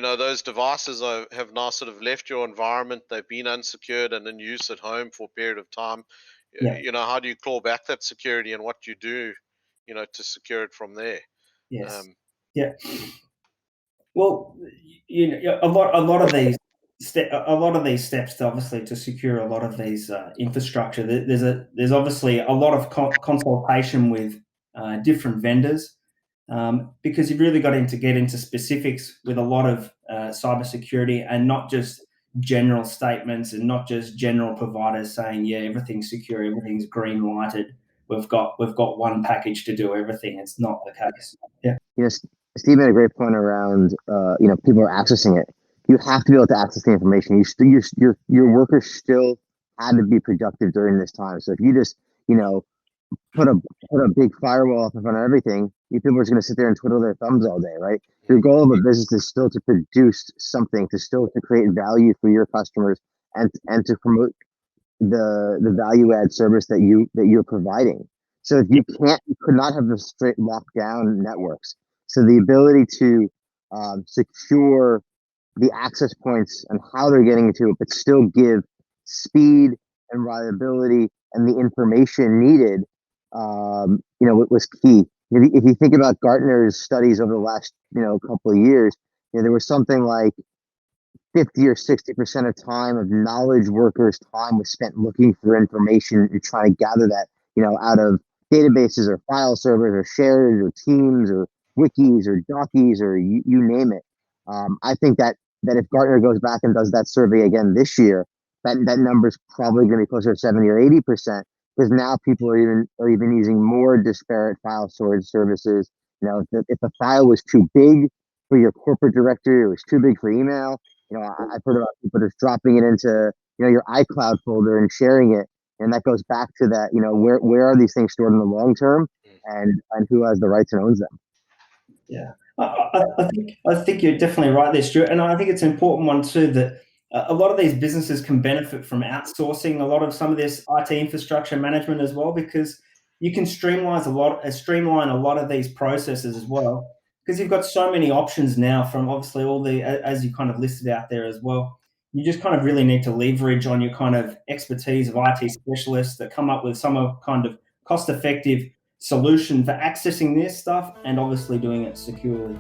those devices have now sort of left your environment. They've been unsecured and in use at home for a period of time. Yeah. How do you claw back that security, and what you do, to secure it from there? Yes. Yeah. Well, a lot of these steps, obviously, to secure a lot of these infrastructure. There's obviously a lot of consultation with different vendors, because you've really got to get into specifics with a lot of cybersecurity, and not just general statements, and not just general providers saying, yeah, everything's secure, everything's green lighted. We've got one package to do everything. It's not the case. Yeah. Yes, Steve made a great point around, people are accessing it. You have to be able to access the information. Your workers still had to be productive during this time. So if you just, put a big firewall up in front of everything, you people are just going to sit there and twiddle their thumbs all day, right? Your goal of a business is still to produce something, to create value for your customers, and to promote the value add service that you're providing. So if you could not have the straight lockdown networks. So the ability to secure the access points and how they're getting into it, but still give speed and reliability and the information needed, it was key. If you think about Gartner's studies over the last, couple of years, there was something like 50 or 60% of time of knowledge workers' time was spent looking for information and trying to gather that, out of databases or file servers or shares or teams or wikis or dockies or you name it. I think that if Gartner goes back and does that survey again this year, that number is probably going to be closer to 70 or 80%, because now people are even using more disparate file storage services. If the file was too big for your corporate directory, or it was too big for email, I've heard about people just dropping it into, your iCloud folder and sharing it. And that goes back to that, where are these things stored in the long term, and who has the rights and owns them? Yeah, I think you're definitely right there, Stuart. And I think it's an important one too, that a lot of these businesses can benefit from outsourcing a lot of some of this IT infrastructure management as well, because you can streamline a lot of these processes as well, because you've got so many options now, from obviously all the, as you kind of listed out there as well. You just kind of really need to leverage on your kind of expertise of IT specialists that come up with some kind of cost-effective solution for accessing this stuff, and obviously doing it securely.